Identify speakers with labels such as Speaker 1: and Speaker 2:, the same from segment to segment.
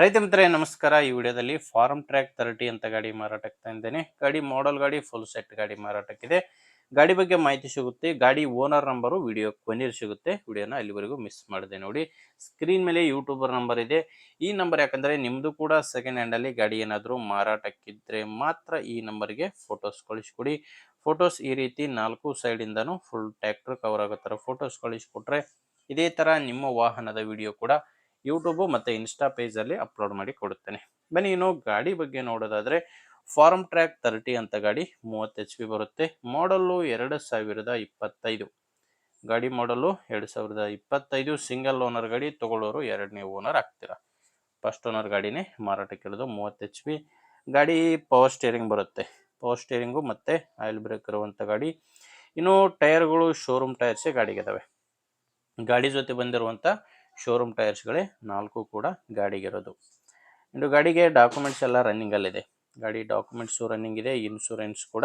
Speaker 1: ರೈತ ಮಿತ್ರರೇ ನಮಸ್ಕಾರ. ಈ ವಿಡಿಯೋದಲ್ಲಿ ಫಾರ್ಮ್ ಟ್ರ್ಯಾಕ್ 30 ಅಂತ ಗಾಡಿ ಮಾರಾಟಕ್ಕೆ ತಂದಿದ್ದೇನೆ. ಗಾಡಿ ಮಾಡೆಲ್ ಗಾಡಿ, ಫುಲ್ ಸೆಟ್ ಗಾಡಿ ಮಾರಾಟಕ್ಕಿದೆ. ಗಾಡಿ ಬಗ್ಗೆ ಮಾಹಿತಿ ಸಿಗುತ್ತೆ. ಗಾಡಿ ಓನರ್ ನಂಬರು ವಿಡಿಯೋ ಕೊನೆಯಲ್ಲಿ ಸಿಗುತ್ತೆ. ವಿಡಿಯೋನ ಅಲ್ಲಿವರೆಗೂ ಮಿಸ್ ಮಾಡದೆ ನೋಡಿ. ಸ್ಕ್ರೀನ್ ಮೇಲೆ ಯೂಟ್ಯೂಬರ್ ನಂಬರ್ ಇದೆ. ಈ ನಂಬರ್ ಯಾಕಂದ್ರೆ ನಿಮ್ದು ಕೂಡ ಸೆಕೆಂಡ್ ಹ್ಯಾಂಡ್ ಅಲ್ಲಿ ಗಾಡಿ ಏನಾದರೂ ಮಾರಾಟಕ್ಕಿದ್ರೆ ಮಾತ್ರ ಈ ನಂಬರ್ಗೆ ಫೋಟೋಸ್ ಕಳಿಸ್ಕೊಡಿ. ಫೋಟೋಸ್ ಈ ರೀತಿ 4 ಸೈಡ್ ಇಂದಾನು ಫುಲ್ ಟ್ರ್ಯಾಕ್ಟರ್ ಕವರ್ ಆಗೋ ತರ ಫೋಟೋಸ್ ಕಳಿಸ್ಕೊಟ್ರೆ ಇದೇ ತರ ನಿಮ್ಮ ವಾಹನದ ವಿಡಿಯೋ ಕೂಡ ಯೂಟ್ಯೂಬ್ ಮತ್ತೆ ಇನ್ಸ್ಟಾ ಪೇಜ್ ಅಲ್ಲಿ ಅಪ್ಲೋಡ್ ಮಾಡಿ ಕೊಡುತ್ತೇನೆ. ಬನ್ನಿ ಇನ್ನು ಗಾಡಿ ಬಗ್ಗೆ ನೋಡೋದಾದ್ರೆ ಫಾರ್ಮ್ ಟ್ರ್ಯಾಕ್ 30 ಅಂತ ಗಾಡಿ 30 HP ಬರುತ್ತೆ. ಮಾಡಲ್ಲು 2025. ಗಾಡಿ ಮಾಡಲು 2025 ಸಿಂಗಲ್ ಓನರ್ ಗಾಡಿ. ತಗೊಳ್ಳೋರು ಎರಡನೇ ಓನರ್ ಆಗ್ತೀರಾ. ಫಸ್ಟ್ ಓನರ್ ಗಾಡಿನೇ ಮಾರಾಟಕ್ಕೆ ಇರೋದು. 30 HP ಗಾಡಿ. ಪವರ್ ಸ್ಟೇರಿಂಗ್ ಬರುತ್ತೆ. ಪವರ್ ಸ್ಟೇರಿಂಗು ಮತ್ತೆ ಆಯಿಲ್ ಬ್ರೇಕ್ ಇರುವಂತ ಗಾಡಿ. ಇನ್ನು ಟೈರ್ಗಳು ಶೋರೂಮ್ ಟೈರ್ಸೇ ಗಾಡಿಗೆ ಇದಾವೆ. ಗಾಡಿ ಜೊತೆ ಬಂದಿರುವಂತ ಶೋರೂಮ್ ಟೈರ್ಸ್ಗಳೇ 4 ಕೂಡ ಗಾಡಿಗಿರೋದು. ಇನ್ನು ಗಾಡಿಗೆ ಡಾಕ್ಯುಮೆಂಟ್ಸ್ ಎಲ್ಲ ರನ್ನಿಂಗ್ ಅಲ್ಲಿದೆ. ಗಾಡಿ ಡಾಕ್ಯುಮೆಂಟ್ಸ್ ರನ್ನಿಂಗ್ ಇದೆ. ಇನ್ಶೂರೆನ್ಸ್ ಕೂಡ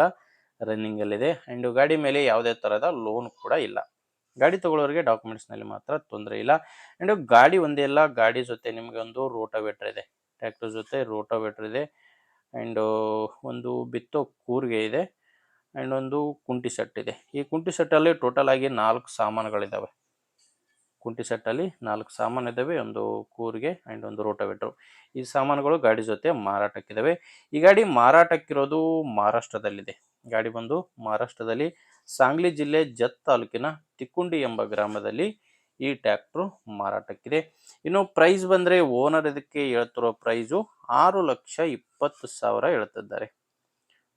Speaker 1: ರನ್ನಿಂಗ್ ಅಲ್ಲಿದೆ. ಅಂಡ್ ಗಾಡಿ ಮೇಲೆ ಯಾವುದೇ ತರಹದ ಲೋನ್ ಕೂಡ ಇಲ್ಲ. ಗಾಡಿ ತಗೊಳ್ಳೋರಿಗೆ ಡಾಕ್ಯುಮೆಂಟ್ಸ್ ನಲ್ಲಿ ಮಾತ್ರ ತೊಂದರೆ ಇಲ್ಲ. ಅಂಡ್ ಗಾಡಿ ಒಂದೇ ಅಲ್ಲ, ಗಾಡಿ ಜೊತೆ ನಿಮಗೆ ಒಂದು ರೋಟೋವೇಟರ್ ಇದೆ. ಟ್ರ್ಯಾಕ್ಟರ್ ಜೊತೆ ರೋಟೋವೇಟರ್ ಇದೆ. ಅಂಡ್ ಒಂದು ಬಿತ್ತೋ ಕೂರ್ಗೆ ಇದೆ. ಅಂಡ್ ಒಂದು ಕುಂಟಿ ಸೆಟ್ ಇದೆ. ಈ ಕುಂಟಿ ಸೆಟ್ ಅಲ್ಲಿ ಟೋಟಲ್ ಆಗಿ 4 ಸಾಮಾನುಗಳಿದಾವೆ. ಕುಂಟಿ ಸೆಟ್ ಅಲ್ಲಿ 4 ಸಾಮಾನು ಇದಾವೆ. ಒಂದು ಕೂರ್ಗೆ ಅಂಡ್ ಒಂದು ರೋಟೋವೇಟರ್. ಈ ಸಾಮಾನುಗಳು ಗಾಡಿ ಜೊತೆ ಮಾರಾಟಕ್ಕಿದಾವೆ. ಈ ಗಾಡಿ ಮಾರಾಟಕ್ಕಿರೋದು ಮಹಾರಾಷ್ಟ್ರದಲ್ಲಿದೆ. ಗಾಡಿ ಬಂದು ಮಹಾರಾಷ್ಟ್ರದಲ್ಲಿ ಸಾಂಗ್ಲಿ ಜಿಲ್ಲೆ ಜತ್ ತಾಲೂಕಿನ ತಿಕ್ಕುಂಡಿ ಎಂಬ ಗ್ರಾಮದಲ್ಲಿ ಈ ಟ್ರ್ಯಾಕ್ಟರ್ ಮಾರಾಟಕ್ಕಿದೆ. ಇನ್ನು ಪ್ರೈಸ್ ಬಂದ್ರೆ ಓನರ್ ಇದಕ್ಕೆ ಹೇಳ್ತಿರೋ ಪ್ರೈಸು 6,20,000 ಹೇಳ್ತಿದ್ದಾರೆ.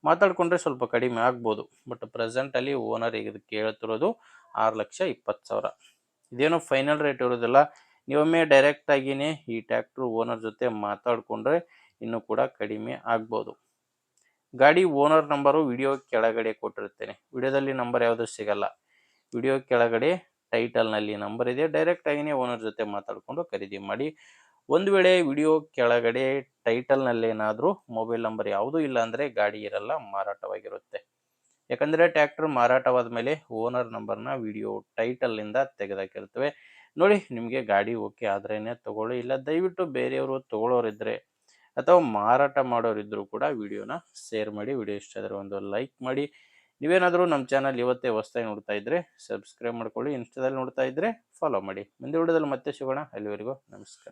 Speaker 1: ಮಾತಾಡ್ಕೊಂಡ್ರೆ ಸ್ವಲ್ಪ ಕಡಿಮೆ ಆಗ್ಬೋದು. ಬಟ್ ಪ್ರೆಸೆಂಟ್ ಅಲ್ಲಿ ಓನರ್ ಇದಕ್ಕೆ ಹೇಳ್ತಿರೋದು 6,20,000. ಇದೇನೋ ಫೈನಲ್ ರೇಟ್ ಇರೋದಿಲ್ಲ. ನೀವೊಮ್ಮೆ ಡೈರೆಕ್ಟ್ ಆಗಿನೇ ಈ ಟ್ರ್ಯಾಕ್ಟರ್ ಓನರ್ ಜೊತೆ ಮಾತಾಡ್ಕೊಂಡ್ರೆ ಇನ್ನೂ ಕೂಡ ಕಡಿಮೆ ಆಗ್ಬೋದು. ಗಾಡಿ ಓನರ್ ನಂಬರು ವಿಡಿಯೋ ಕೆಳಗಡೆ ಕೊಟ್ಟಿರ್ತೇನೆ. ವಿಡಿಯೋದಲ್ಲಿ ನಂಬರ್ ಯಾವುದು ಸಿಗಲ್ಲ. ವಿಡಿಯೋ ಕೆಳಗಡೆ ಟೈಟಲ್ನಲ್ಲಿ ನಂಬರ್ ಇದೆ. ಡೈರೆಕ್ಟ್ ಆಗಿನೇ ಓನರ್ ಜೊತೆ ಮಾತಾಡಿಕೊಂಡು ಖರೀದಿ ಮಾಡಿ. ಒಂದು ವೇಳೆ ವಿಡಿಯೋ ಕೆಳಗಡೆ ಟೈಟಲ್ನಲ್ಲಿ ಏನಾದರೂ ಮೊಬೈಲ್ ನಂಬರ್ ಯಾವುದೂ ಇಲ್ಲ ಅಂದರೆ ಗಾಡಿ ಇರಲ್ಲ, ಮಾರಾಟವಾಗಿರುತ್ತೆ. ಯಾಕಂದರೆ ಟ್ರ್ಯಾಕ್ಟರ್ ಮಾರಾಟವಾದ ಮೇಲೆ ಓನರ್ ನಂಬರ್ನ ವಿಡಿಯೋ ಟೈಟಲ್ನಿಂದ ತೆಗೆದಾಕಿರ್ತವೆ. ನೋಡಿ, ನಿಮಗೆ ಗಾಡಿ ಓಕೆ ಆದ್ರೇ ತಗೊಳ್ಳಿ. ಇಲ್ಲ ದಯವಿಟ್ಟು ಬೇರೆಯವರು ತಗೊಳ್ಳೋರಿದ್ದರೆ ಅಥವಾ ಮಾರಾಟ ಮಾಡೋರಿದ್ದರೂ ಕೂಡ ವಿಡಿಯೋನ ಶೇರ್ ಮಾಡಿ. ವಿಡಿಯೋ ಇಷ್ಟ ಆದರೆ ಒಂದು ಲೈಕ್ ಮಾಡಿ. ನೀವೇನಾದರೂ ನಮ್ಮ ಚಾನಲ್ ಇವತ್ತೇ ಹೊಸದಾಗಿ ನೋಡ್ತಾ ಇದ್ದರೆ ಸಬ್ಸ್ಕ್ರೈಬ್ ಮಾಡ್ಕೊಳ್ಳಿ. ಇನ್ಸ್ಟಾದಲ್ಲಿ ನೋಡ್ತಾ ಇದ್ದರೆ ಫಾಲೋ ಮಾಡಿ. ಮುಂದೆ ವಿಡಿಯೋದಲ್ಲಿ ಮತ್ತೆ ಸಿಗೋಣ. ಅಲ್ಲಿವರೆಗೂ ನಮಸ್ಕಾರ.